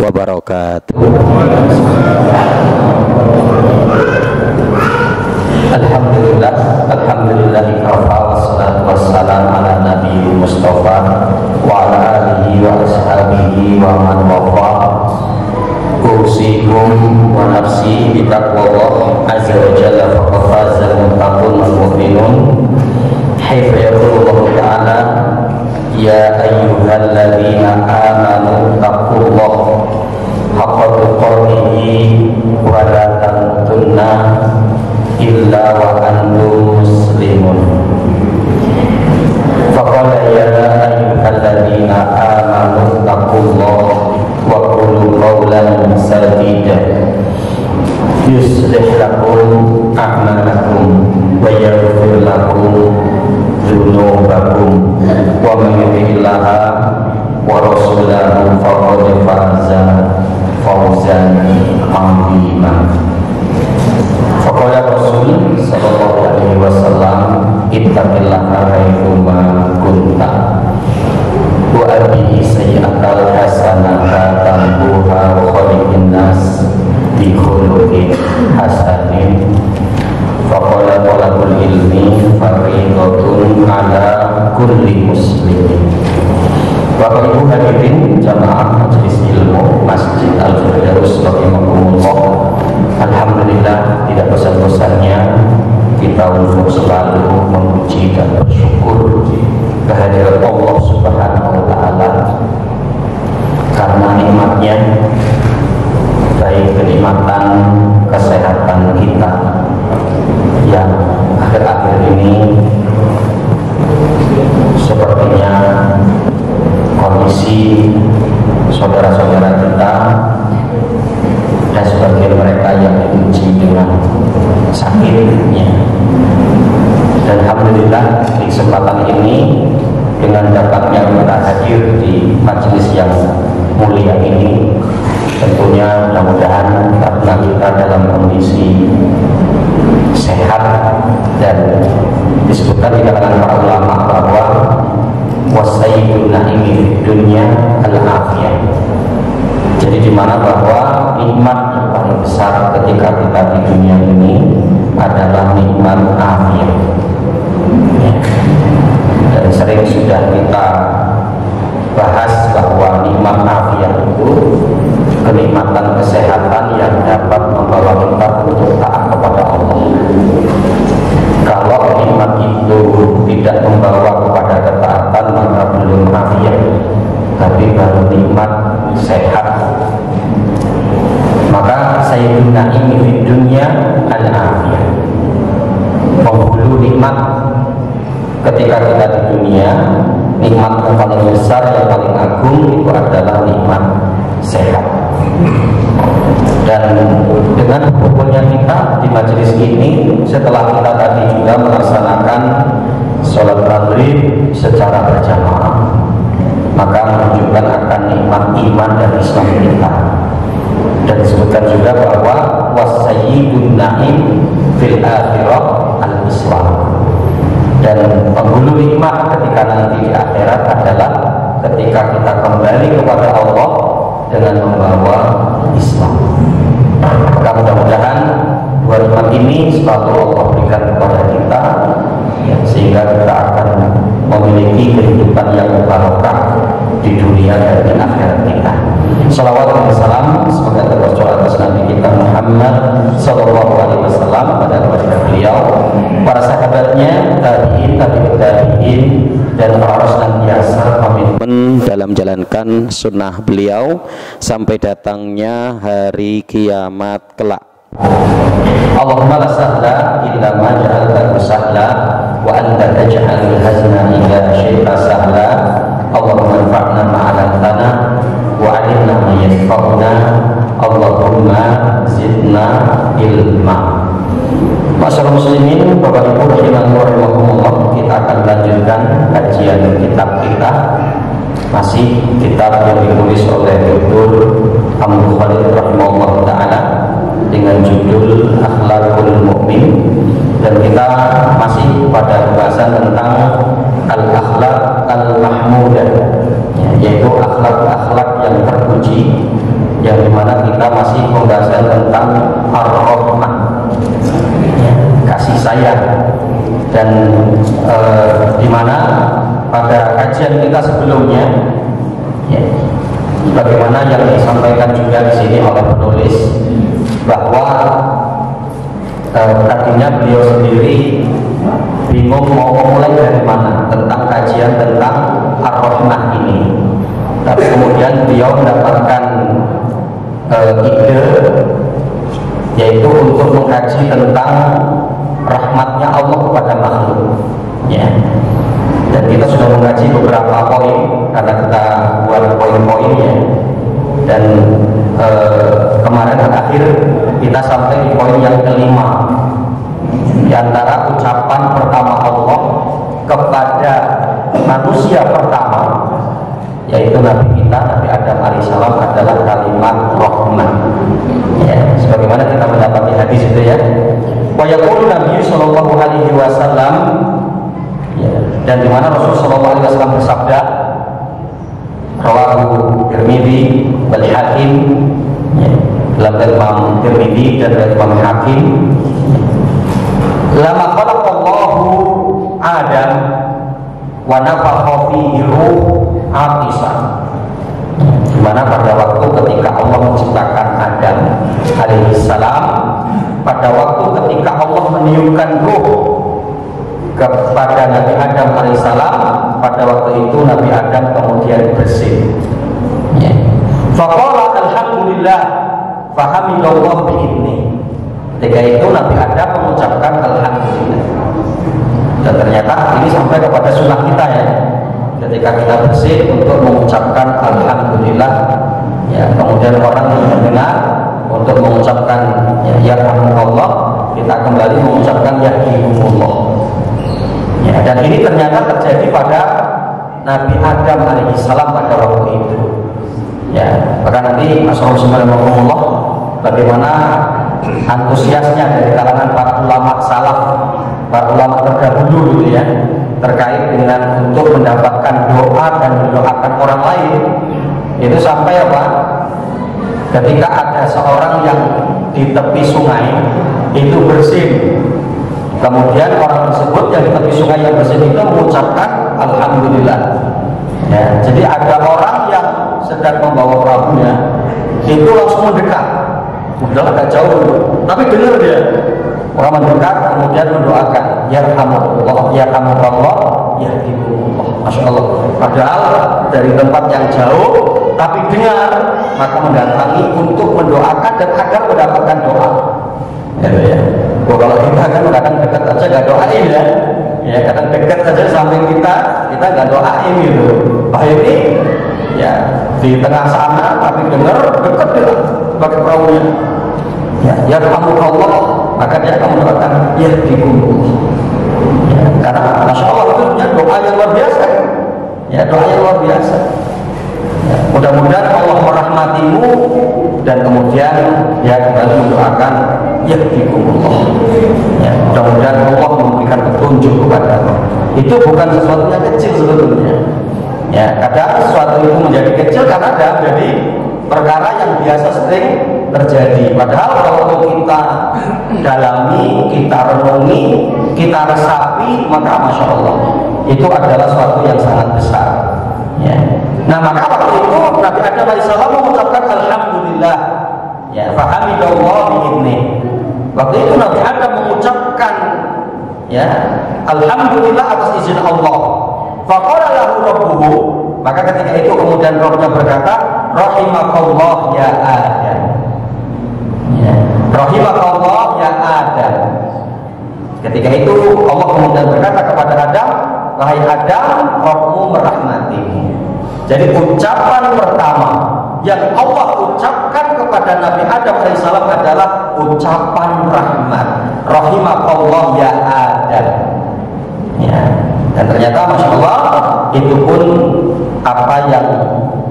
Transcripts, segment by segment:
wabarakatuh. Alhamdulillah, alhamdulillahikafa wassalatu wassalamu ala nabiyil mustafa wa ala alihi wa ashabihi wa man wafa. Usikum wa nafsi bitaqwallah azza wa jalla faqad fazal muttaqun wal mu'minun. Hayfa yaqulullahu ta'ala ya ayyuhalladzina amanu taqullah haqqa tuqatihi wa la tamutunna illa wa antum muslimun. Faqala ya ayyuhalladzina amanu taqullah wa qulu qawlan sadida yuslih lakum a'malakum wa yaghfir lakum dzunubakum wa man yuti'illaha wa rasulahu faqad faza fawzan 'azima. Faqala Rasul sallallahu alaihi wasallam ittaqillaha haitsuma kunta wa abihi sayyi'atal hasanata tambuha wa khaliqin nas bi khuluqin hasanin. Faqala talabul ilmi fardhatun ala kulli muslimin. Bapak Ibu hadirin jamaah majelis ilmu Masjid Al-Firdaus rahimakumullah. Alhamdulillah, tidak bosan-bosannya kita untuk selalu memuji dan bersyukur kehadiran Allah Subhanahu wa Ta'ala karena nikmatnya, baik kenikmatan kesehatan kita yang akhir-akhir ini sepertinya kondisi saudara-saudara kita dan sebagian mereka yang diuji dengan sakitnya. Dan alhamdulillah di kesempatan ini dengan dapatnya kita hadir di majelis yang mulia ini, tentunya mudah-mudahan karena kita dalam kondisi sehat dan disebutkan di kalangan para ulama bahwa wasayyidun naimi fid dunya al-afiyah. Jadi di mana bahwa nikmat yang paling besar ketika kita di dunia ini adalah nikmat afiyah. Ya. Dan sering sudah kita bahas bahwa nikmat afiyah itu kenikmatan kesehatan yang dapat membawa kita untuk taat kepada Allah. Kalau nikmat itu tidak membawa kepada ketaatan maka belum afiyah, tapi baru nikmat sehat. Maka sayyidun naimi fid dunya al-afiyah. Penghulu nikmat ketika kita di dunia, nikmat yang paling besar, yang paling agung itu adalah nikmat sehat. Dan dengan kumpulnya kita di majelis ini, setelah kita tadi juga melaksanakan sholat maghrib secara berjamaah, maka menunjukkan akan nikmat iman dan Islam kita. Dan disebutkan juga bahwa wasayyidun naim fil akhirah al-Islam. Dan penghulu nikmat ketika nanti di akhirat adalah ketika kita kembali kepada Allah dengan membawa Islam. Maka mudah-mudahan dua nikmat ini selalu Allah berikan kepada kita, ya, sehingga kita akan memiliki kehidupan yang barokah di dunia dan di akhirat kita. Salawat dan salam semoga tercurah atas Nabi kita Muhammad sallallahu alaihi wasallam, pada keluarga beliau, para sahabatnya, tabi'in, tabi'ut tabi'in, dan para senantiasa komitmen dalam menjalankan sunnah beliau sampai datangnya hari kiamat kelak. Allahumma la sahla illa ma ja'altahu sahla wa anta taj'alul hazna idza syi'ta sahla. Allahumma anfa'na ma 'allamtana wa 'allimna ma yanfa'una. Allahumma zidna ilma. Masyaallah muslimin, Bapak Ibu rahimakumullah, kita akan lanjutkan kajian kitab kita, masih kitab yang ditulis oleh Dr. Abdul Khalid rahimahullah taala dengan judul Akhlakul Mu'min, dan kita masih pada pembahasan tentang al-akhlak al-mahmudah, yaitu akhlak-akhlak yang terpuji pembahasan tentang ar-rahmah, ya, kasih sayang. Dan di mana pada kajian kita sebelumnya, ya, bagaimana yang disampaikan juga di sini oleh penulis bahwa tadinya beliau sendiri bingung mau memulai dari mana tentang kajian tentang ar-rahmah ini, tapi kemudian beliau mendapatkan ide, yaitu untuk mengkaji tentang rahmatnya Allah kepada makhluk, ya. Dan kita sudah mengkaji beberapa poin karena kita buat poin-poinnya. Dan kemarin terakhir kita sampai di poin yang kelima, di antara ucapan pertama Allah kepada manusia pertama, yaitu Nabi kita, Nabi Adam alaihissalam, adalah kalimat rahmat, ya, sebagaimana kita mendapati hadis itu, ya. Wa yaqulu Nabi sallallahu alaihi wasallam, ya, dan di mana Rasul sallallahu alaihi wasallam bersabda, rawahu Tirmidzi wal Hakim, ya, dalam Imam Tirmidzi dan Imam Hakim, lama khalaqallahu Adam wa nafakha fihi ruh atisan, di mana pada waktu ketika Allah menciptakan Adam alaihissalam, pada waktu ketika Allah meniupkan ruh kepada Nabi Adam alaihissalam, pada waktu itu Nabi Adam kemudian bersin, ya. Faqala alhamdulillah fahamidallah bi'idni. Ketika itu Nabi Adam mengucapkan alhamdulillah. Dan ternyata ini sampai kepada sunnah kita, ya. Ketika kita bersin untuk mengucapkan alhamdulillah, ya, kemudian orang yang mendengar untuk mengucapkan ya Allah, kita kembali mengucapkan yahdikumullah, ya. Dan ini ternyata terjadi pada Nabi Adam alaihissalam pada waktu itu, ya. Bahkan nanti Mas Rasulullah bagaimana antusiasnya dari kalangan para ulama salaf, para ulama terdahulu, gitu, ya, terkait dengan untuk mendapatkan doa dan mendoakan orang lain. Itu sampai apa? Ketika ada seorang yang di tepi sungai itu bersin, kemudian orang tersebut yang di tepi sungai yang bersin itu mengucapkan alhamdulillah, ya. Jadi ada orang yang sedang membawa perahunya itu langsung mendekat, udah agak jauh, tapi dengar dia, orang mendekat kemudian mendoakan yarhamukallah, yarhamukallah, yahdikumullah. Masya Allah. Padahal dari tempat yang jauh tapi dengar, maka mendatangi untuk mendoakan dan agar mendapatkan doa, ya. Kalau kita kan kadang dekat saja nggak doain, ya. Ya, kadang dekat saja samping kita nggak doain, gitu. Bah ini, ya, di tengah sana tapi dengar, dekat dia pakai perahunya, ya, yarhamukallah, maka dia akan mendoakan yahdikumullah, ya. Karena Masya Allah itu doa yang luar biasa, ya, doa yang luar biasa, ya. Mudah-mudahan Allah merahmatimu, dan kemudian dia kembali mendoakan yahdikumullah, ya. Mudah-mudahan Allah memberikan petunjuk kepadamu. Itu bukan sesuatu yang kecil sebetulnya, ya. Kadang sesuatu itu menjadi kecil karena ada menjadi perkara yang biasa sering terjadi. Padahal kalau kita dalami, kita renungi, kita resapi, maka Masya Allah itu adalah sesuatu yang sangat besar, ya. Nah, maka waktu itu Nabi Adam alaihissalam mengucapkan alhamdulillah, ya, fahamidallah bi'idni. Waktu itu Nabi Adam mengucapkan, ya, alhamdulillah atas izin Allah. Faqala lahu rabbuhu, maka ketika itu kemudian Rabbnya berkata, rahimakallah ya Adam, ya, rahimakallah ya Adam. Ketika itu Allah kemudian berkata kepada Adam, wahai Adam, Rabbmu merahmatimu. Jadi ucapan pertama yang Allah ucapkan kepada Nabi Adam alaihissalam adalah ucapan rahmat, rahimakallah ya Adam, ya. Dan ternyata Masya Allah itu pun apa yang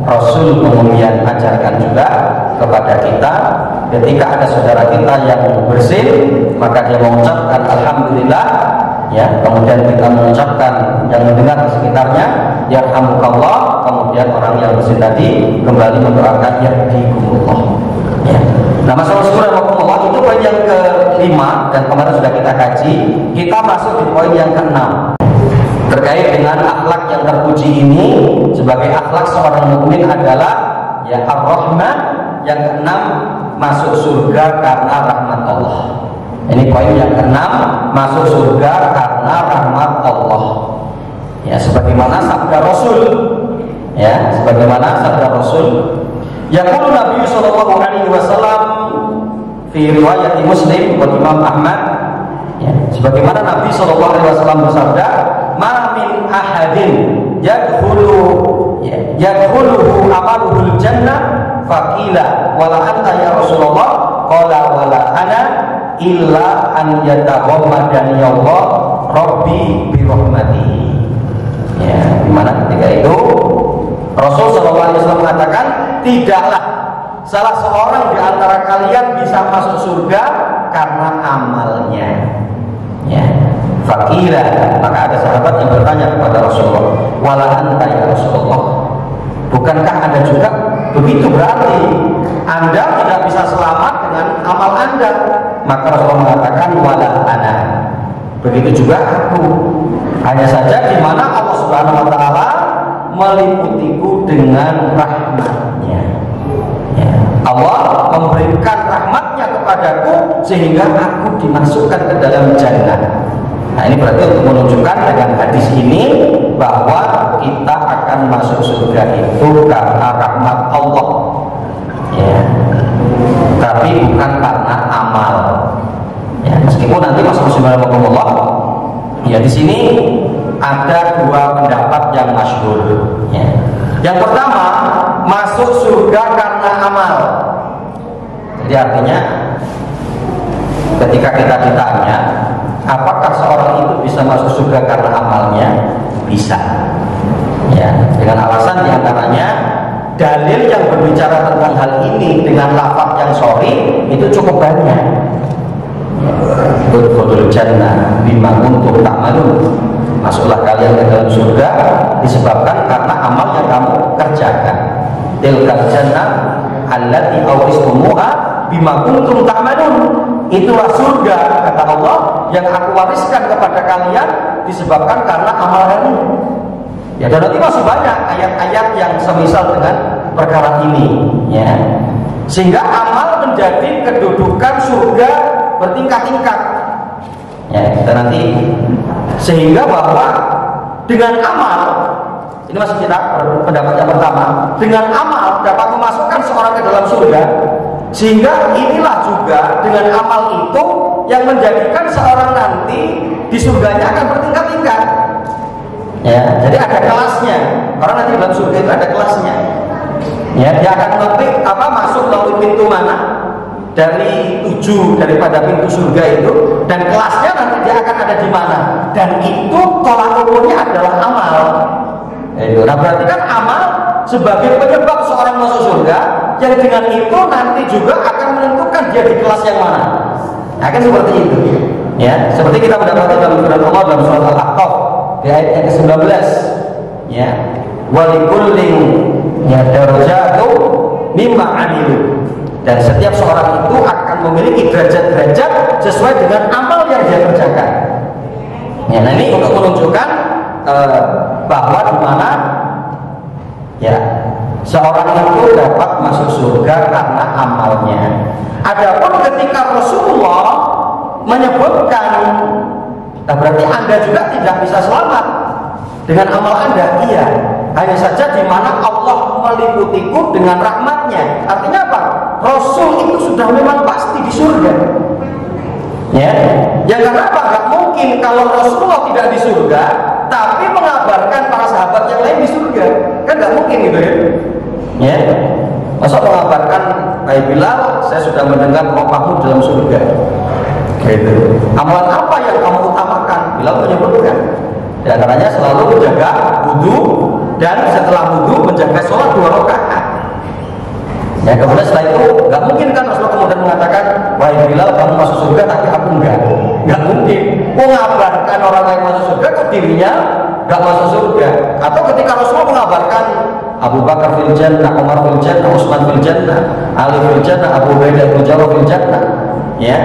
Rasul kemudian ajarkan juga kepada kita. Ketika ada saudara kita yang bersin, maka dia mengucapkan alhamdulillah, ya, kemudian kita mengucapkan yang mendengar di sekitarnya yarhamukallah, kemudian orang yang bersin tadi kembali mendoakan yahdikumullah, ya. Nah, masalah syukur Allah itu poin yang kelima, dan kemarin sudah kita kaji. Kita masuk di poin yang keenam terkait dengan akhlak yang terpuji ini. Sebagai akhlak seorang mukmin adalah ya ar-rahmah. Yang keenam, masuk surga karena rahmat Allah. Ini poin yang keenam, masuk surga karena rahmat Allah. Ya, sebagaimana sabda Rasul. Ya, sebagaimana sabda Rasul. Yaqulu Nabi sallallahu alaihi wasallam fi riwayat Muslim wa Imam Ahmad. Ya, sebagaimana Nabi sallallahu alaihi wasallam bersabda, "Ma min ahadin yadkhuluhu amaluhul jannah faqila wala anta ya Rasulullah qala wala ana illa an yataghammadani Allah rabbi bi rahmatihi." Ya, dimana ketika itu Rasul sallallahu alaihi wasallam mengatakan, tidaklah salah seorang di antara kalian bisa masuk surga karena amalnya. Ya, faqila, maka ada sahabat yang bertanya kepada Rasulullah, wala anta ya Rasulullah, bukankah Anda juga begitu? Berarti Anda tidak bisa selamat dengan amal Anda. Maka Rasulullah mengatakan, wala ana, begitu juga aku. Hanya saja di mana Allah Subhanahu wa taala meliputiku dengan rahmatnya. Ya, Allah memberikan rahmatnya kepadaku sehingga aku dimasukkan ke dalam jannah. Nah, ini berarti untuk menunjukkan dengan hadis ini bahwa kita akan masuk surga itu karena rahmat Allah. Ya, tapi bukan karena amal. Ya, meskipun nanti masuk surga Allah. Ya, di sini ada dua pendapat yang masyhur. Ya. Yang pertama, masuk surga karena amal. Jadi artinya, ketika kita ditanya, apakah seorang itu bisa masuk surga karena amalnya? Bisa. Ya, dengan alasan diantaranya dalil yang berbicara tentang hal ini dengan lafaz yang sahih itu cukup banyak. Udkhulul jannah bima kuntum ta'malun. Masuklah kalian ke dalam surga disebabkan karena amal yang kamu kerjakan. Tilkal jannah allati awristumuha bima kuntum ta'malun. Itulah surga, kata Allah, yang aku wariskan kepada kalian disebabkan karena amal kalian. Ya, dan nanti masih banyak ayat-ayat yang semisal dengan perkara ini, ya. Sehingga amal menjadi kedudukan surga bertingkat-tingkat. Ya, dan nanti sehingga bahwa dengan amal, ini masih kita pendapat yang pertama, dengan amal dapat memasukkan seorang ke dalam surga. Sehingga inilah juga dengan amal itu yang menjadikan seorang nanti di surganya akan bertingkat-tingkat. Ya, jadi ada kelasnya. Orang nanti dalam surga itu ada kelasnya. Ya, dia akan mengetik masuk melalui pintu mana dari 7 daripada pintu surga itu, dan kelasnya nanti dia akan ada di mana. Dan itu tolak ukurnya adalah amal. Nah, berarti kan amal sebagai penyebab seorang masuk surga, yang dengan itu nanti juga akan menentukan dia di kelas yang mana. Nah, kan seperti itu. Ya, seperti kita mendapati dalam firman Allah dalam surat Al-Ahqaf di ayat yang ke-19. Ya, walikullin ya darajatu mimma amilu. Dan setiap seorang itu akan memiliki derajat-derajat sesuai dengan amal yang dia kerjakan. Ya, nah ini untuk menunjukkan bahwa di mana ya seorang itu dapat masuk surga karena amalnya. Adapun ketika Rasulullah menyebutkan, nah berarti Anda juga tidak bisa selamat dengan amal Anda. Iya, hanya saja di mana Allah meliputiku dengan rahmatnya. Artinya apa? Rasul itu sudah memang pasti di surga. Ya, yang kenapa? Gak mungkin kalau Rasulullah tidak di surga, tapi mengabarkan para sahabat yang lain di surga, kan gak mungkin gitu ya. Ya, masa mengabarkan Hai Bilal, saya sudah mendengar ropamu dalam surga. Gitu. Amalan apa yang kamu utamakan? Bilal menyebutkan. Di antaranya selalu menjaga wudu, dan setelah wudu menjaga sholat 2 rakaat. Ya, kemudian setelah itu nggak mungkin kan Rasulullah kemudian mengatakan, wahai Bilal kamu masuk surga tapi aku enggak. Nggak mungkin. Mengabarkan orang lain masuk surga kok dirinya nggak masuk surga. Atau ketika Rasulullah mengabarkan Abu Bakar fil jannah, Umar fil jannah, Utsman fil jannah, Ali fil jannah, Abu Ubaidah bin Jarrah fil jannah. Ya.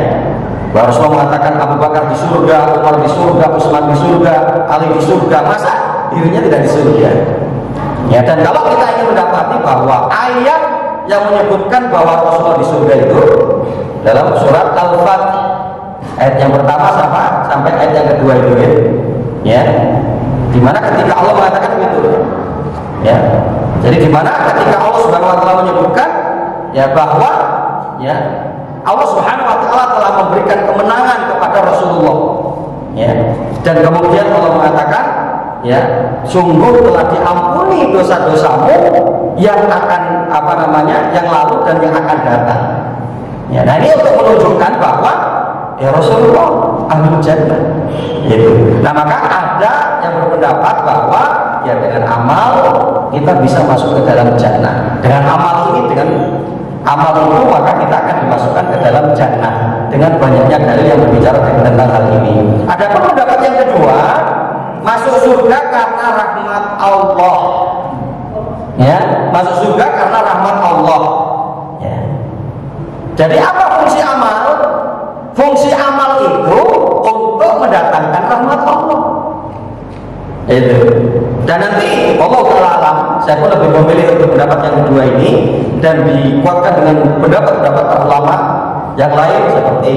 Rasulullah mengatakan Abu Bakar di surga, Umar di surga, Utsman di surga, Ali di surga. Masa dirinya tidak di surga? Ya, dan kalau kita ingin mendapati bahwa ayat yang menyebutkan bahwa Rasulullah di surga itu dalam surat Al-Fatih, ayat yang pertama sampai ayat yang kedua itu, ya. Dimana ketika Allah mengatakan begitu, ya. Jadi dimana ketika Allah Subhanahu Wa Taala menyebutkan, ya, bahwa, ya, Allah Subhanahu Wa Taala telah memberikan kemenangan kepada Rasulullah, ya. Dan kemudian Allah mengatakan, ya, sungguh telah diampuni dosa-dosamu yang akan yang lalu dan yang akan datang. Ya, nah ini untuk menunjukkan bahwa ya Rasulullah ahlul jannah. Gitu. Nah maka ada yang berpendapat bahwa ya dengan amal kita bisa masuk ke dalam jannah. Dengan amal ini, dengan amal itu maka kita akan dimasukkan ke dalam jannah. Dengan banyaknya dalil yang berbicara tentang hal ini. Ada pun pendapat yang kedua, masuk surga karena rahmat Allah. Ya, masuk surga karena rahmat Allah. Ya. Jadi apa fungsi amal? Fungsi amal itu untuk mendatangkan rahmat Allah. Itu. Dan nanti Allah Ta'ala, saya pun lebih memilih untuk pendapat yang kedua ini dan dikuatkan dengan pendapat-pendapat ulama yang lain seperti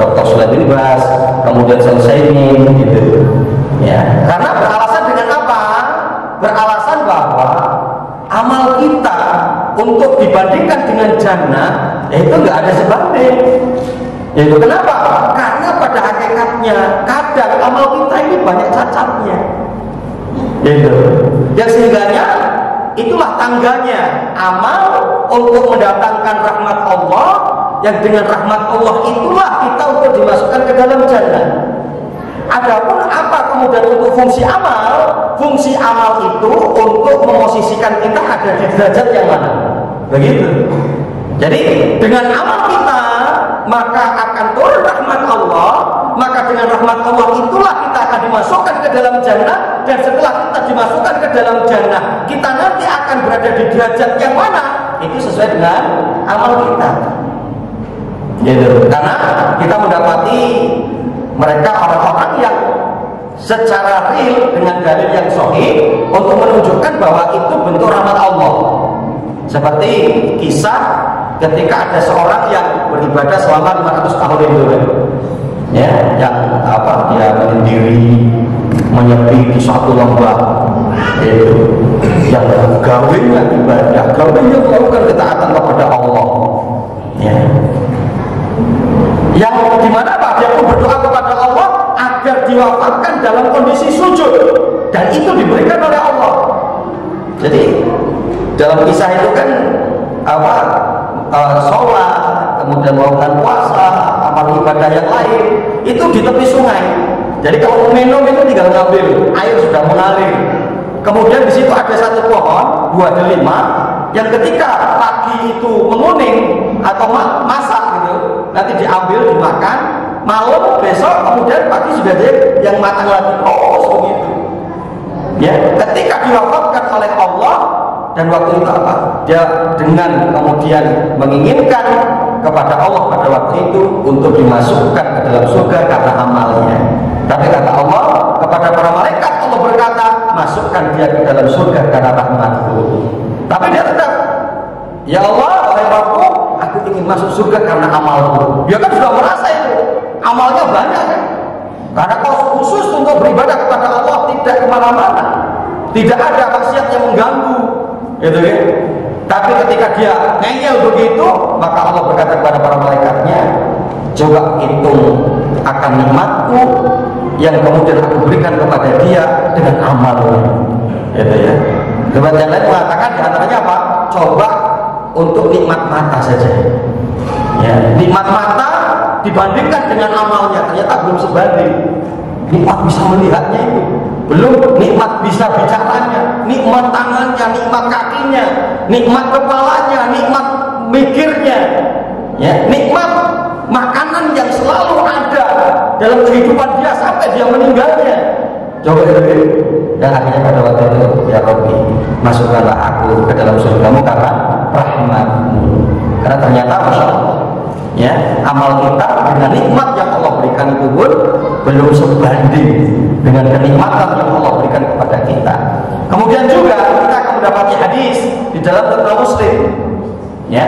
Dr. Sulaiman bin Bas, kemudian Syaikh'in, gitu. Ya, karena beralasan dengan apa? Beralasan bahwa amal kita untuk dibandingkan dengan jannah itu nggak ada sebanding. Itu kenapa? Karena pada hakikatnya kadang amal kita ini banyak cacatnya. Itu. Yang sehingganya itulah tangganya amal untuk mendatangkan rahmat Allah, yang dengan rahmat Allah itulah kita untuk dimasukkan ke dalam jannah. Adapun apa kemudian untuk fungsi amal? Fungsi amal itu untuk memosisikan kita ada di derajat yang mana? Begitu. Jadi dengan amal kita maka akan turun rahmat Allah, maka dengan rahmat Allah itulah kita akan dimasukkan ke dalam jannah, dan setelah kita dimasukkan ke dalam jannah, kita nanti akan berada di derajat yang mana? Itu sesuai dengan amal kita. Gitu. Karena kita mendapati mereka orang-orang yang secara real dengan dalil yang sahih untuk menunjukkan bahwa itu bentuk rahmat Allah. Seperti kisah ketika ada seorang yang beribadah selama 500 tahun itu, ya, yang dia menyendiri, menyepi di suatu lembah, itu yang gawenya ibadah, gawenya melakukan ketaatan kepada Allah, ya. Yang dimana dia pun berdoa kepada Allah agar diwafatkan dalam kondisi sujud, dan itu diberikan oleh Allah. Jadi dalam kisah itu kan sholat, kemudian melakukan puasa, amal ibadah yang lain itu di tepi sungai. Jadi kalau minum itu tinggal ngambil, air sudah mengalir. Kemudian di situ ada satu pohon, buah delima, yang ketika pagi itu menguning atau masak gitu, nanti diambil dimakan, malam besok kemudian pagi sudah yang matang lagi. Oh begitu. Ya, ketika diwafatkan oleh Allah, dan waktu itu apa? Dia dengan kemudian menginginkan kepada Allah pada waktu itu untuk dimasukkan ke dalam surga karena amalnya. Tapi kata Allah kepada para malaikat, Allah berkata, masukkan dia ke dalam surga karena rahmatku. Tapi dia tetap, ya Allah, wahai Rabbku, aku ingin masuk surga karena amalku. Dia kan sudah merasa itu amalnya banyak kan? Karena kalau khusus untuk beribadah kepada Allah tidak kemana-mana, tidak ada maksiat yang mengganggu, gitu ya. Tapi ketika dia ngeyel begitu, maka Allah berkata kepada para malaikatnya, coba hitung akan nikmatku yang kemudian aku berikan kepada dia dengan amalnya, gitu ya. Tempat yang lain mengatakan diantaranya apa? Coba untuk nikmat mata saja, ya. Nikmat mata dibandingkan dengan amalnya ternyata belum sebanding. Nikmat bisa melihatnya itu belum, nikmat bisa bicaranya, nikmat tangannya, nikmat kakinya, nikmat kepalanya, nikmat mikirnya, ya, nikmat makanan yang selalu ada dalam kehidupan dia sampai dia meninggalnya. Coba itu, dan akhirnya pada waktu itu ya Rabbi, masukkanlah aku ke dalam surgamu karena rahmatmu. Karena ternyata Masya Allah, ya, amal kita dengan nikmat yang Allah berikan itu pun belum sebanding dengan kenikmatan yang Allah berikan kepada kita. Kemudian juga kita akan mendapati hadis di dalam Sahih Muslim, ya,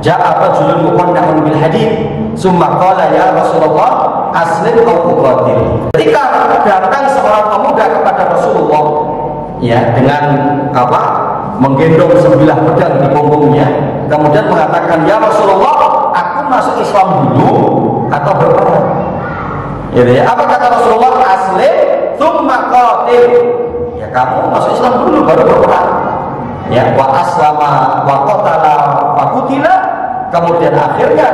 ja'a rajulun muqanna'un bil hadid summa qala ya Rasulullah aslim aw uqatil. Ketika datang seorang pemuda kepada Rasulullah, ya, dengan apa, menggendong sebilah pedang di punggungnya, kemudian mengatakan, ya Rasulullah, aku masuk Islam dulu atau berperang? Ya, apa kata Rasulullah? Aslim tsumma qatil. Ya, kamu masuk Islam dulu baru berperang. Ya, wa aslama wa qatala wa qutila. Kemudian akhirnya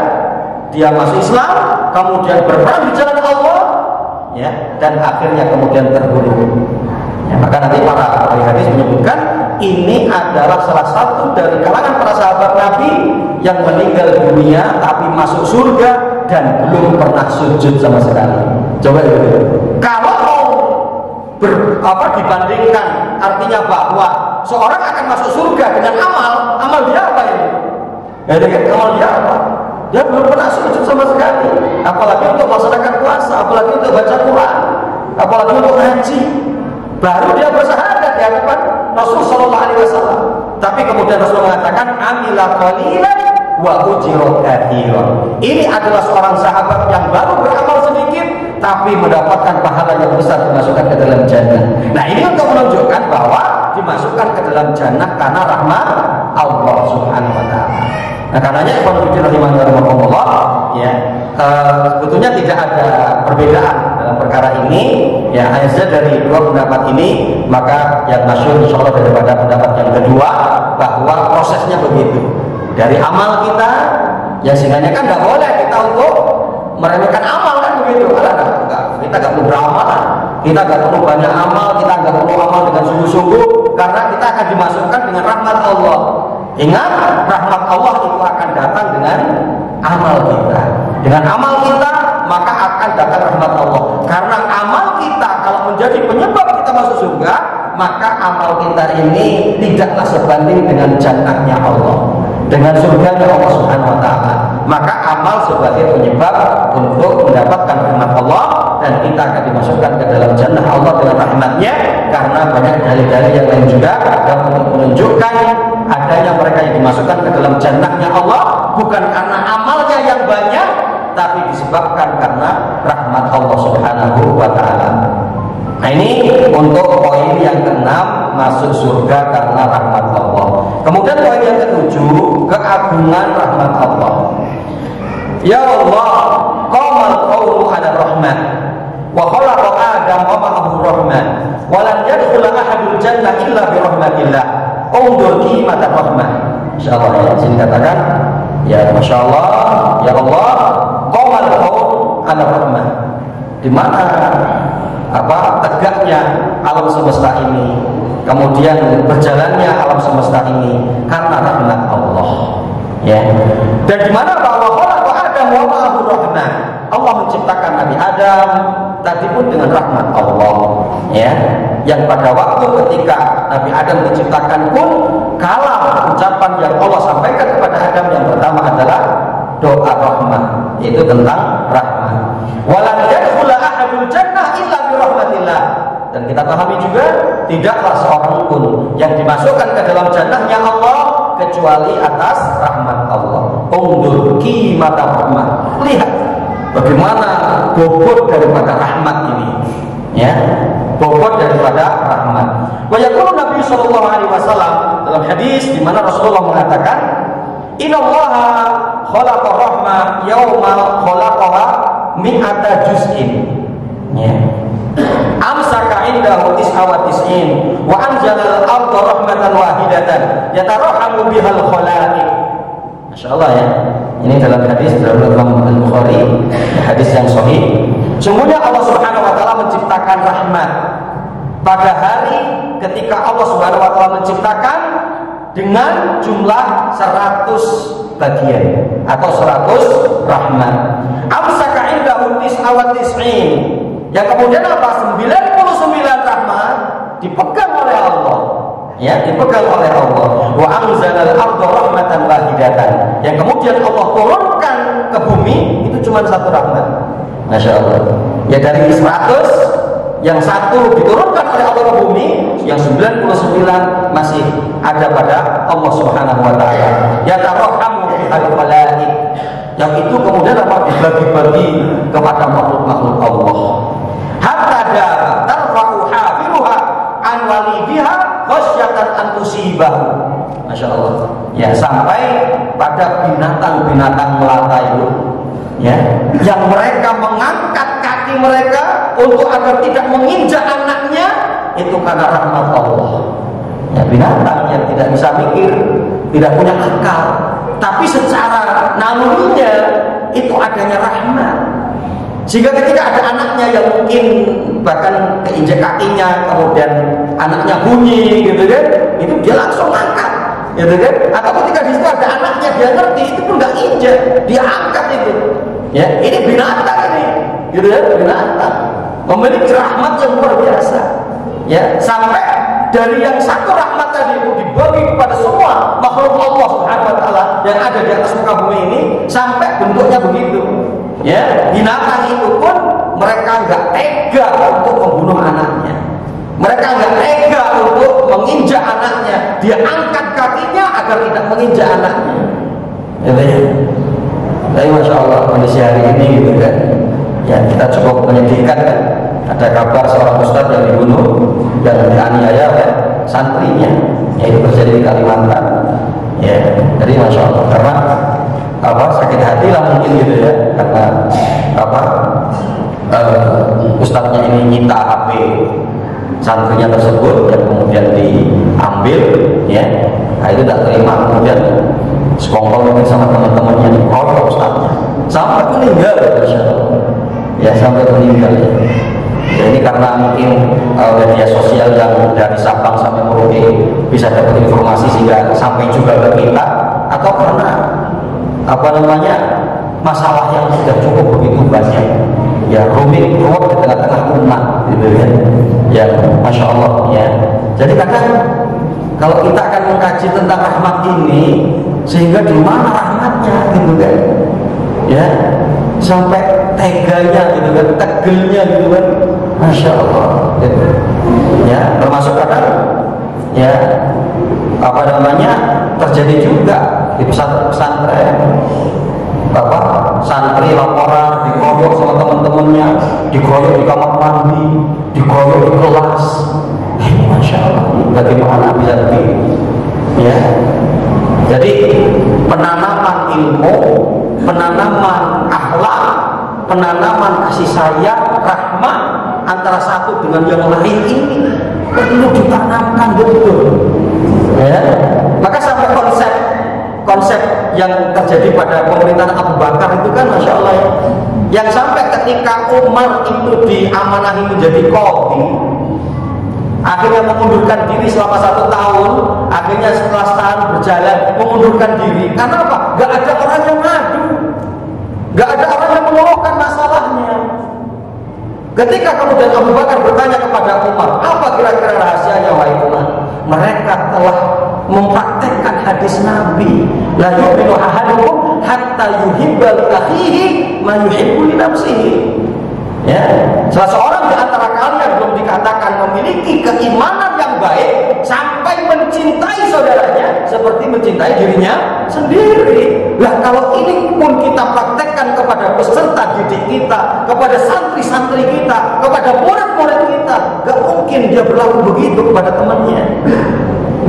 dia masuk Islam, kemudian berperang di jalan Allah, ya, dan akhirnya kemudian terbunuh. Ya, maka nanti para ahli hadis menyebutkan ini adalah salah satu dari kalangan para sahabat Nabi yang meninggal dunia tapi masuk surga dan belum pernah sujud sama sekali. Coba itu. Kalau mau dibandingkan, artinya bahwa seorang akan masuk surga dengan amal dia apa ini? Ya, amal dia apa? Dia belum pernah sujud sama sekali. Apalagi untuk melaksanakan puasa, apalagi untuk baca Quran, apalagi untuk haji. Baru dia bersahadat di hadapan Rasul Sallallahu Alaihi Wasallam. Tapi kemudian Rasul mengatakan, amila qalilan wa ujira katsiran. Ini adalah seorang sahabat yang baru beramal sedikit tapi mendapatkan pahala yang besar, dimasukkan ke dalam jannah. Nah, ini untuk menunjukkan bahwa dimasukkan ke dalam jannah karena rahmat Allah Subhanahu wa taala. Nah, karenanya ikhwan fillah rahimanallah, ya, sebetulnya tidak ada perbedaan dalam perkara ini, ya, hanya saja dari dua pendapat ini, maka yang masyhur insyaallah daripada pendapat yang kedua, bahwa prosesnya begitu. Dari amal kita, ya, sehingga kan nggak boleh kita untuk meremehkan amal, kan begitu. Kita nggak perlu beramalan, kita nggak perlu banyak amal, kita nggak perlu amal dengan sungguh-sungguh, karena kita akan dimasukkan dengan rahmat Allah. Ingat, rahmat Allah itu akan datang dengan amal kita. Dengan amal kita maka akan datang rahmat Allah. Karena amal kita kalau menjadi penyebab kita masuk surga, maka amal kita ini tidaklah sebanding dengan jannahnya Allah, dengan surganya Allah Subhanahu wa taala. Maka amal sebagai penyebab untuk mendapatkan rahmat Allah, dan kita akan dimasukkan ke dalam jannah Allah dengan rahmatnya. Karena banyak dalil-dalil yang lain juga yang untuk menunjukkan adanya mereka yang dimasukkan ke dalam jannahnya Allah bukan karena amalnya yang banyak, tapi disebabkan karena rahmat Allah Subhanahu wa taala. Nah, ini untuk poin yang keenam, masuk surga karena rahmat Allah. Kemudian poin yang ketujuh, keagungan rahmat Allah. Ya Allah, qamal qawlu ala rahman wa khalaqa Adam wa ma'ahu rahman wa lam yadkhul ahadul jannah illa bi rahmatillah. Undur qimatan rahmah. Insyaallah, ya, di sini katakan, ya, Masya Allah, ya Allah, qamal qawlu ala rahman. Di mana tegaknya alam semesta ini, kemudian berjalannya alam semesta ini karena rahmat Allah, ya. Dan di mana bahwa khalaqa Adam wa ma'ahu rahmah, Allah menciptakan Nabi Adam tadi pun dengan rahmat Allah, ya. Yang pada waktu ketika Nabi Adam diciptakan pun, kalam ucapan yang Allah sampaikan kepada Adam yang pertama adalah doa rahmat, yaitu tentang rahmat. Walam yadkhul ahadul jannah illa bi rahmatillah. Dan kita pahami juga, tidaklah seorang pun yang dimasukkan ke dalam jannahnya Allah kecuali atas rahmat Allah. Undur qimatan rahmat. Lihat bagaimana bobot daripada rahmat ini, ya, bobot daripada rahmat. Wa yaqulu Nabi sallallahu alaihi wasallam dalam hadis di mana Rasulullah mengatakan, innallaha khalaqa rahmah yaumal khalaqaha mi'ata juz'in, ya, amsaka indahu tis'awa tis'in wa anjalal arda rahmatan wahidatan yatarahamu bihal khalaiq. Masya Allah, ya, ini dalam hadis dalam Imam Al-Bukhari, hadis yang sahih. Sungguhnya Allah Subhanahu wa taala menciptakan rahmat pada hari ketika Allah Subhanahu wa taala menciptakan dengan jumlah 100 bagian atau 100 rahmat. Amsaka indahu tis'awa tis'in, yang kemudian apa? 99 rahmat dipegang oleh Allah. ya, dipegang oleh Allah. Wa anzalal arda rahmatan wahidatan, yang kemudian Allah turunkan ke bumi itu cuma satu rahmat. Masya Allah. Ya, dari 100, yang satu diturunkan oleh Allah ke bumi, yang 99 masih ada pada Allah Subhanahu wa taala. Ya tarhamu bihal malaik, yang itu kemudian dapat dibagi-bagi kepada makhluk-makhluk Allah. Hatta tarfa'u hafiruha an walidiha khasyatan an tusibahu. Masya Allah. Ya, sampai pada binatang-binatang melata itu, ya, yang mereka mengangkat kaki mereka untuk agar tidak menginjak anaknya, itu karena rahmat Allah. Ya, binatang yang tidak bisa mikir, tidak punya akal, tapi secara nalurinya itu adanya rahmat. Sehingga ketika ada anaknya yang mungkin bahkan keinjak kakinya, kemudian anaknya bunyi gitu kan, itu dia langsung angkat, gitu kan. Atau ketika di situ ada anaknya, dia ngerti, itu pun nggak injak, dia angkat itu. Ya, ini binatang ini, gitu ya, binatang memiliki rahmat yang luar biasa. Ya, sampai dari yang satu rahmat tadi itu dibagi kepada semua makhluk Allah Subhanahu wa taala yang ada di atas muka bumi ini, sampai bentuknya begitu. Ya, binatang itu pun mereka nggak tega untuk membunuh anaknya. Mereka nggak tega untuk menginjak anaknya. Dia angkat kakinya agar tidak menginjak anaknya. Ya, tapi Masya Allah kondisi hari ini gitu kan, ya kita cukup menyedihkan kan. Ada kabar seorang ustadz yang dibunuh dan dianiaya oleh santrinya, yaitu terjadi di Kalimantan. Ya, jadi Masya Allah, karena sakit hati lah mungkin gitu ya, karena ustadznya ini nyita HP santrinya tersebut dan kemudian diambil, ya. Nah, itu tidak terima, kemudian sekongkol mungkin sama teman-temannya dikeroyok ustadznya sampai meninggal, Masya Allah. Ya, sampai meninggal. Ya, ini karena mungkin media sosial yang dari Sabang sampai Merauke bisa dapat informasi sehingga sampai juga ke kita, atau karena masalah yang sudah cukup begitu banyak, ya, rumit ruwet di tengah-tengah umat, gitu kan. Ya, Masya Allah, ya. Jadi kadang kalau kita akan mengkaji tentang rahmat ini, sehingga di mana rahmatnya, gitu kan, ya, sampai teganya, gitu kan, tegelnya, gitu kan, Masya Allah, gitu. Ya, termasuk kadang, ya, terjadi juga di pesantren, santri laporan dikeroyok sama teman-temannya, dikeroyok di kamar mandi, dikeroyok di kelas. Masya Allah, bagaimana bisa begitu? Ya, jadi penanaman ilmu, penanaman akhlak, penanaman kasih sayang, rahmat antara satu dengan yang lain ini perlu ditanamkan betul. Ya, maka sampai konsep yang terjadi pada pemerintahan Abu Bakar itu kan Masya Allah ya, yang sampai ketika Umar itu diamanahi menjadi qadhi, akhirnya mengundurkan diri selama 1 tahun, akhirnya setelah setahun berjalan mengundurkan diri. Karena apa? Gak ada orang yang ngadu, gak ada orang yang mengeluhkan masalahnya. Ketika kemudian Abu Bakar bertanya kepada Umar, apa kira-kira rahasianya wahai Umar? Mereka telah mempraktekkan hadis Nabi, la yu'minu ahadukum hatta yuhibba li akhihi ma yuhibbu li nafsihi. Ya, salah seorang di antara kalian belum dikatakan memiliki keimanan yang baik sampai mencintai saudaranya seperti mencintai dirinya sendiri. Lah, kalau ini pun kita praktekkan kepada peserta didik kita, kepada santri-santri kita, kepada murid-murid kita, gak mungkin dia berlaku begitu kepada temannya.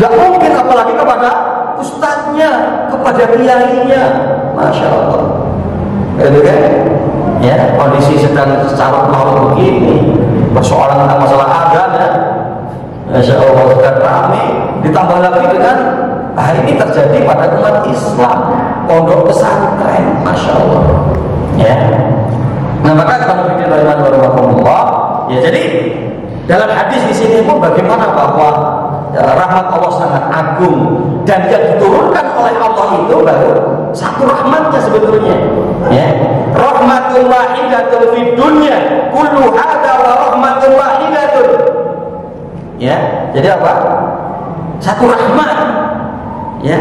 Gak mungkin apalagi kepada ustadznya, kepada kiainya. Masya Allah. Gitu kan? Ya, kondisi sedang secara normal begini, persoalan tentang masalah agama, Masya Allah, sedang ramai. Ditambah lagi dengan ini terjadi pada umat Islam, pondok pesantren, Masya Allah. Ya, nah maka ya, jadi dalam hadis di sini pun bagaimana bahwa rahmat Allah sangat agung, dan yang diturunkan oleh Allah itu baru satu rahmatnya sebetulnya. Ya, rahmatul wahidatun fid dunya kullu hada wa rahmatul wahidatun. Ya, jadi apa? satu rahmat, ya,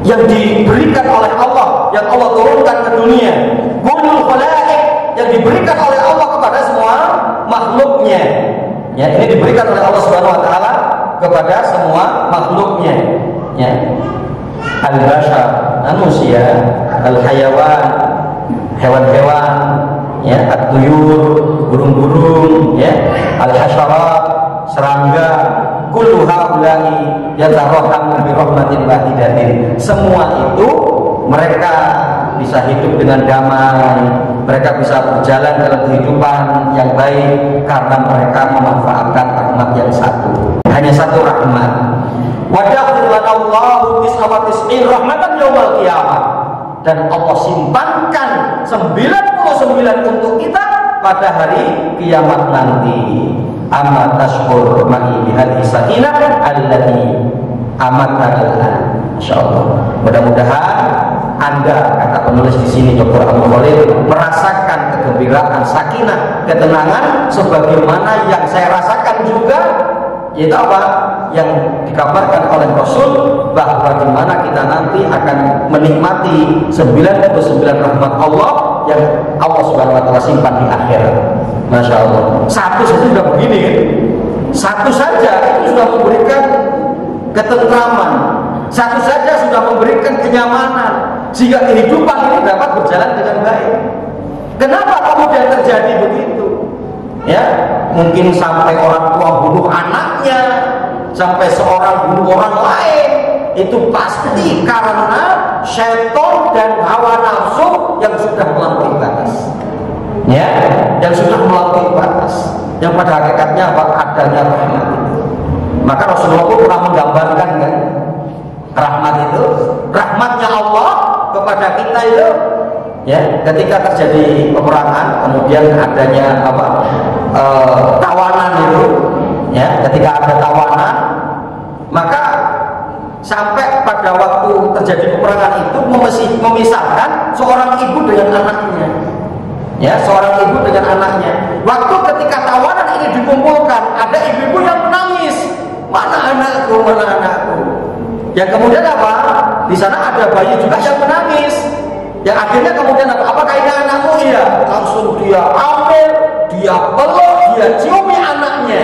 yang diberikan oleh Allah, yang Allah turunkan ke dunia, kulul khalaik, yang diberikan oleh Allah kepada semua makhluknya, ya, ini diberikan oleh Allah Subhanahu wa taala kepada semua makhluknya, ya, al-bashar, manusia, al-hayawan, hewan-hewan, ya, at-tuyur, burung-burung, ya, al-hasyarat, serangga, kullu haula'i yatarahhamu bi rahmatin wahidatin. Semua itu mereka bisa hidup dengan damai, mereka bisa berjalan dalam kehidupan yang baik karena mereka memanfaatkan rahmat yang satu. Hanya satu rahmat. Wa dakhalallahu tis'awatis'in rahmatan yaumal qiyamah. Dan Allah simpankan 99 untuk kita pada hari kiamat nanti. Amma tashkur ma'i bihadhi sakinah allati amatna. Insyaallah. Mudah-mudahan Anda, kata penulis di sini Dr. Abu Khalil, merasakan kegembiraan, sakinah, ketenangan sebagaimana yang saya rasakan juga, yaitu apa? Yang dikabarkan oleh Rasul bahwa di mana kita nanti akan menikmati 99 rahmat Allah yang Allah Subhanahu wa taala simpan di akhirat. Masya Allah. Satu saja sudah begini, kan? Satu saja itu sudah memberikan ketentraman. Satu saja sudah memberikan kenyamanan sehingga kehidupan ini dapat berjalan dengan baik. Kenapa kemudian terjadi begitu? Ya, mungkin sampai orang tua bunuh anaknya, sampai seorang bunuh orang lain, itu pasti karena syaitan dan hawa nafsu yang sudah melampaui batas. Ya, yang sudah melampaui batas, yang pada hakikatnya apa? Adanya rahmat itu. Maka Rasulullah pun pernah menggambarkan, kan, rahmat itu, rahmatnya Allah kepada kita itu, ya, ketika terjadi peperangan, kemudian adanya apa? Tawanan itu, ya, ketika ada tawanan, maka sampai pada waktu terjadi peperangan itu memisahkan seorang ibu dengan anaknya. Ya, seorang ibu dengan anaknya. Waktu ketika tawanan ini dikumpulkan, ada ibu-ibu yang menangis. Mana anakku, mana anakku? Yang kemudian apa? Di sana ada bayi juga yang menangis. Yang akhirnya kemudian apa? Apakah ini anakmu? Iya. Langsung dia ambil, dia peluk, dia ciumi anaknya.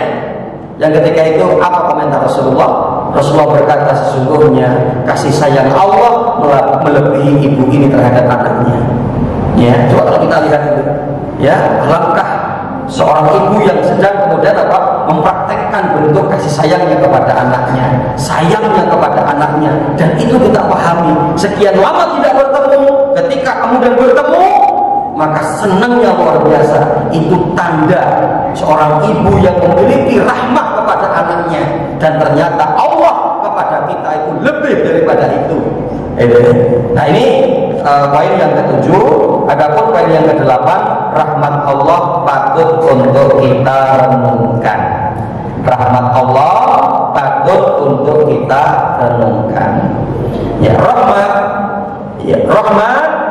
Yang ketika itu apa komentar Rasulullah? Rasulullah berkata, sesungguhnya kasih sayang Allah melebihi ibu ini terhadap anaknya. Ya, coba kalau kita lihat itu, ya, alangkah seorang ibu yang sedang kemudian apa? Mempraktekkan bentuk kasih sayangnya kepada anaknya, sayangnya kepada anaknya, dan itu kita pahami. Sekian lama tidak bertemu, ketika kemudian bertemu, maka senangnya luar biasa. Itu tanda seorang ibu yang memiliki rahmat kepada anaknya, dan ternyata Allah kepada kita itu lebih daripada itu. Nah, ini poin yang ketujuh. Adapun poin yang ke-8, rahmat Allah patut untuk kita renungkan. Rahmat Allah patut untuk kita renungkan. Ya, rahmat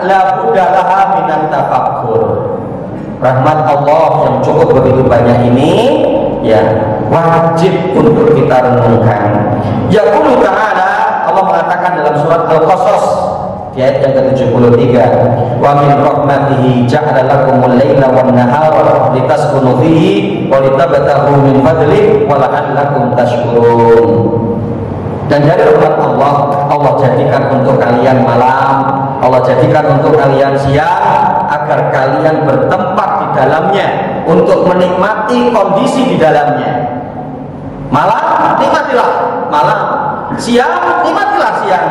la budda laha minat tafakkur. Rahmat Allah yang cukup begitu banyak ini, ya, wajib untuk kita renungkan. Yaqulu ta'ala, Allah mengatakan dalam surat Al-Qasas di ayat yang ke-73, wa min rahmatihi ja'ala lakumul laila wan nahara litaskunu fihi wa litabtaghu min fadlihi wa la'allakum tashkurun. Dan dari rahmat Allah, Allah jadikan untuk kalian malam, Allah jadikan untuk kalian siang, agar kalian bertempat di dalamnya untuk menikmati kondisi di dalamnya. Malam, nikmatilah malam. Siang, nikmatilah siang.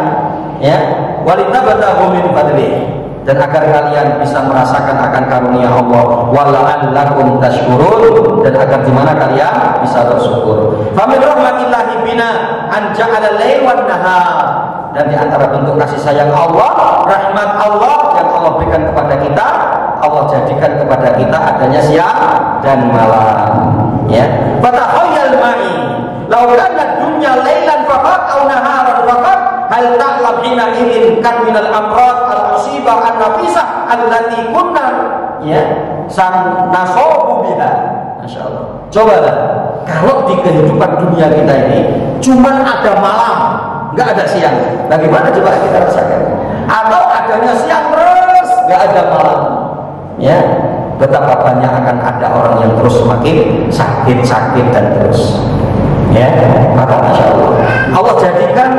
Ya, walitabtaghu min fadlihi, dan agar kalian bisa merasakan akan karunia Allah, wala'allakum tashkurun, dan agar di mana kalian bisa bersyukur. Fa min rahmatillahi bina an ja'ala al-lail wan nahar, dan di antara bentuk kasih sayang Allah, rahmat Allah yang Allah berikan kepada kita, Allah jadikan kepada kita adanya siang dan malam. Ya, fatahayal ma'i law kana dunya lailan faqat aw naharan faqat hal ta'lam hina idin kan minal amrad al-musibah an-nafisah allati kunna, ya, san nasabu biha. Masyaallah. Cobalah kalau di kehidupan dunia kita ini cuman ada malam, nggak ada siang. Bagaimana coba kita rasakan? Atau adanya siang terus, nggak ada malam. Ya, betapa banyak akan ada orang yang terus semakin sakit dan terus. Ya, maka masya Allah, Allah jadikan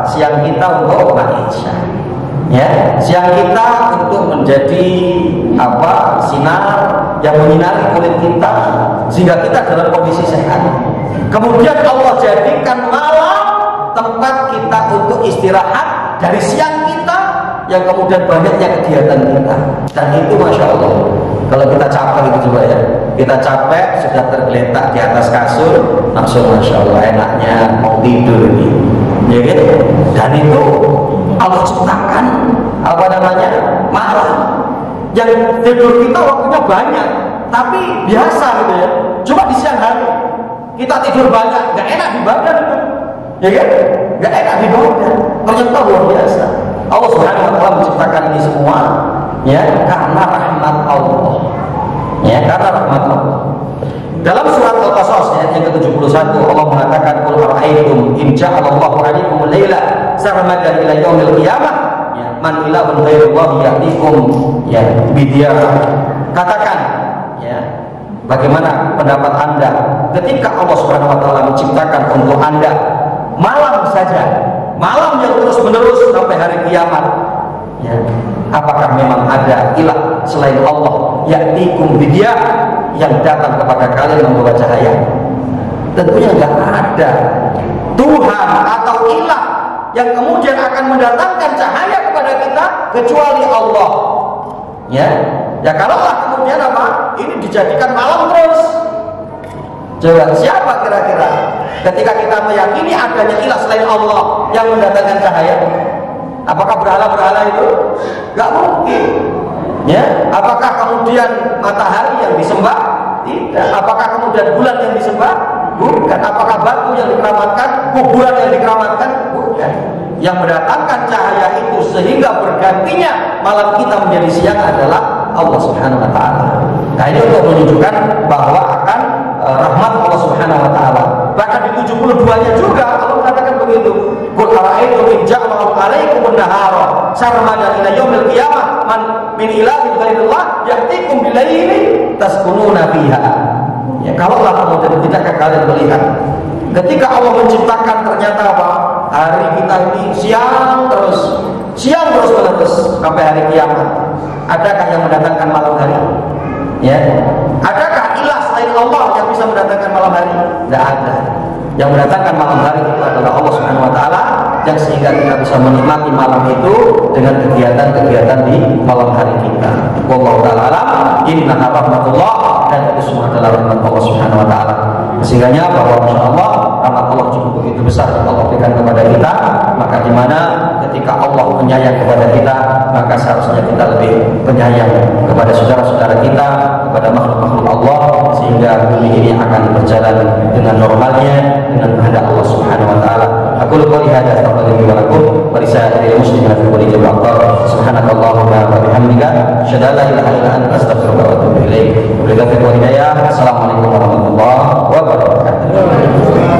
siang kita untuk maisha. Ya, siang kita untuk menjadi sinar yang menyinari kulit kita sehingga kita dalam kondisi sehat. Kemudian Allah jadikan malam tempat kita untuk istirahat dari siang kita yang kemudian banyaknya kegiatan kita. Dan itu masya Allah, kalau kita capek itu coba ya, kita capek sudah tergeletak di atas kasur langsung masya Allah enaknya mau tidur ini, ya gitu. Dan itu Allah ciptakan malam yang tidur kita waktunya banyak, tapi biasa gitu ya. Cuma di siang hari kita tidur banyak, nggak enak di badan itu, ya kan? Nggak enak di badan. Ternyata luar biasa. Allah Subhanahu wa taala menciptakan ini semua ya karena rahmat Allah. Ya, karena rahmat Allah. Dalam surat Al-Qasas ayat yang ke-71 Allah mengatakan qul ara'aytum in ja'alallahu 'alaikum al-laila sarmadan ila yaumil qiyamah ya man ilahun ghairullah ya'tikum ya bidya. Katakan ya, bagaimana pendapat Anda ketika Allah Subhanahu wa taala menciptakan untuk Anda malam saja, malam yang terus-menerus sampai hari kiamat. Ya, apakah memang ada ilah selain Allah ya'tikum bidya yang datang kepada kalian membawa cahaya? Tentunya nggak ada Tuhan atau ilah yang kemudian akan mendatangkan cahaya kepada kita kecuali Allah. Ya, ya kalaulah kemudian ini dijadikan malam terus. Coba siapa kira-kira ketika kita meyakini adanya ilah selain Allah yang mendatangkan cahaya? Apakah berhala-berhala itu? Gak mungkin. Ya, apakah kemudian matahari yang disembah? Tidak. Apakah kemudian bulan yang disembah? Bukan. Apakah batu yang dikeramatkan? Kuburan yang dikeramatkan? Bukan. Yang mendatangkan cahaya itu sehingga bergantinya malam kita menjadi siang adalah Allah Subhanahu wa taala. Nah, ini untuk menunjukkan bahwa akan rahmat Allah Subhanahu wa taala. Bahkan di 72-nya juga Allah mengatakan begitu. Qul ara'aytum in ja'alallahu 'alaikum an-nahara sarmadan ila yaumil qiyamah man min ilahin ghairullah ya'tikum bil-laili taskununa fiha. Ya, kalaulah kemudian tidakkah kalian melihat ketika Allah menciptakan ternyata hari kita ini siang terus menerus sampai hari kiamat. Adakah yang mendatangkan malam hari? Ya, adakah ilah selain Allah yang bisa mendatangkan malam hari? Tidak ada. Yang mendatangkan malam hari itu adalah Allah Subhanahu wa taala, yang sehingga kita bisa menikmati malam itu dengan kegiatan-kegiatan di malam hari kita. Wallahu taala alam. Innaha rahmatullah, dan itu semua adalah rahmat Allah Subhanahu wa taala. Sehingganya bahwa masyaallah rahmat Allah cukup begitu besar yang Allah berikan kepada kita, maka di mana ketika Allah penyayang kepada kita, maka seharusnya kita lebih penyayang kepada saudara-saudara kita, kepada makhluk-makhluk Allah, sehingga bumi ini akan berjalan dengan normalnya, dengan kehendak Allah Subhanahu wa taala. Aku qouli hadza astaghfirullahi wa lakum wa li sa'iril muslimin fi kulli jama'ah. Subhanakallahumma wa bihamdika asyhadu an la ilaha illa anta astaghfiruka wa atubu ilaik. Wabillahi taufiq wal hidayah. Assalamualaikum warahmatullahi wabarakatuh.